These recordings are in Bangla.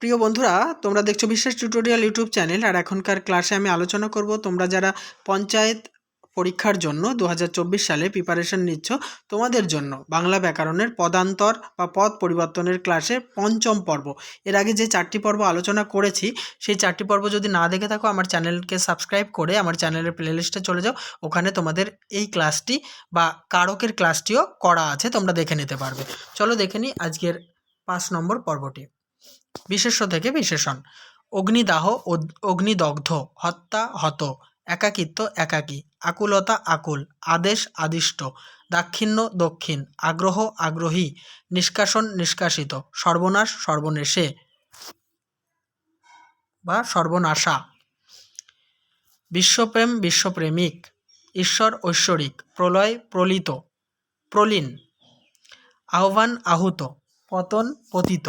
প্রিয় বন্ধুরা, তোমরা দেখছো বিশ্বাস টিউটোরিয়াল ইউটিউব চ্যানেল। আর এখনকার ক্লাসে আমি আলোচনা করব তোমরা যারা পঞ্চায়েত পরীক্ষার জন্য 2024 সালে প্রিপারেশন নিচ্ছ, তোমাদের জন্য বাংলা ব্যাকরণের পদান্তর বা পদ পরিবর্তনের ক্লাসে পঞ্চম পর্ব। এর আগে যে 4টি পর্ব আলোচনা করেছি, সেই 4টি পর্ব যদি না দেখে থাকো, আমার চ্যানেলকে সাবস্ক্রাইব করে আমার চ্যানেলের প্লেলিস্টে চলে যাও। ওখানে তোমাদের এই ক্লাসটি বা কারকের ক্লাসটিও করা আছে, তোমরা দেখে নিতে পারবে। চলো দেখে নিই আজকের 5 নম্বর পর্বটি। বিশেষ্য থেকে বিশেষণ। অগ্নিদাহ অগ্নিদগ্ধ, হত্যা হত, একাকিত্ব একাকী, আকুলতা আকুল, আদেশ আদিষ্ট, দাক্ষিণ্য দক্ষিণ, আগ্রহ আগ্রহী, নিষ্কাশন নিষ্কাশিত, সর্বনাশ সর্বনেশে বা সর্বনাশা। বিশ্বপ্রেম বিশ্বপ্রেমিক, ঈশ্বর ঐশ্বরিক, প্রলয় প্রলিত প্রলীন, আহ্বান আহুত, পতন পতিত,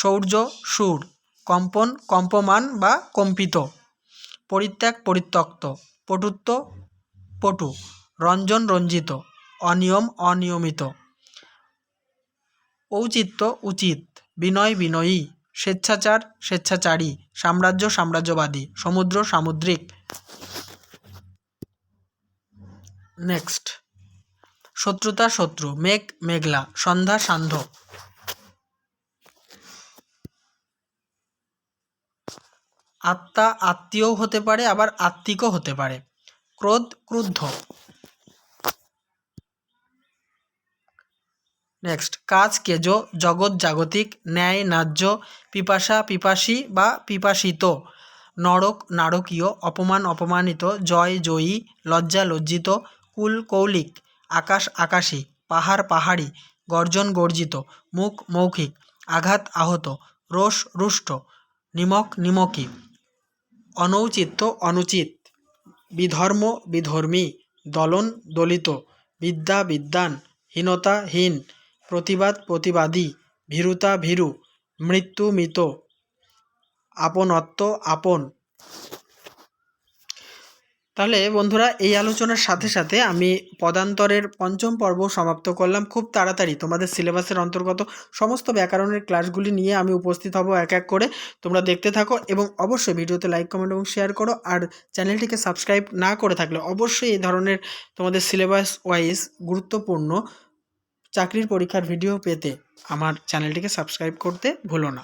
শৌর্য সুর, কম্পন কম্পমান বা কম্পিত, পরিত্যাগ পরিত্যক্ত, পটুত্ব পটু, রঞ্জন রঞ্জিত, অনিয়ম অনিয়মিত, ঔচিত্য উচিত, বিনয় বিনয়ী, স্বেচ্ছাচার স্বেচ্ছাচারী, সাম্রাজ্য সাম্রাজ্যবাদী, সমুদ্র সামুদ্রিক। নেক্সট, শত্রুতা শত্রু, মেঘ মেঘলা, সন্ধ্যা সান্ধ্য, আত্মা আত্মীয়ও হতে পারে, আবার আত্মিকও হতে পারে। ক্রোধ ক্রুদ্ধ। নেক্সট, কাজ কেজ, জগৎ জাগতিক, ন্যায় ন্যায্য, পিপাসা পিপাসী বা পিপাসিত, নরক নারকীয়, অপমান অপমানিত, জয় জয়ী, লজ্জা লজ্জিত, কুল কৌলিক, আকাশ আকাশী, পাহাড় পাহাড়ি, গর্জন গর্জিত, মুখ মৌখিক, আঘাত আহত, রোষ রুষ্ট, নিমক নিমকী, অনৌচিত্য অনুচিত, বিধর্ম বিধর্মী, দলন দলিত, বিদ্যা বিদ্বান, হীনতা হীন, প্রতিবাদ প্রতিবাদী, ভীরুতা ভীরু, মৃত্যু মৃত, আপনত্ব আপন। তাহলে বন্ধুরা, এই আলোচনার সাথে সাথে আমি পদান্তরের পঞ্চম পর্ব সমাপ্ত করলাম। খুব তাড়াতাড়ি তোমাদের সিলেবাসের অন্তর্গত সমস্ত ব্যাকরণের ক্লাসগুলি নিয়ে আমি উপস্থিত হব এক এক করে। তোমরা দেখতে থাকো এবং অবশ্যই ভিডিওতে লাইক কমেন্ট এবং শেয়ার করো। আর চ্যানেলটিকে সাবস্ক্রাইব না করে থাকলে অবশ্যই এই ধরনের তোমাদের সিলেবাস ওয়াইজ গুরুত্বপূর্ণ চাকরির পরীক্ষার ভিডিও পেতে আমার চ্যানেলটিকে সাবস্ক্রাইব করতে ভুলো না।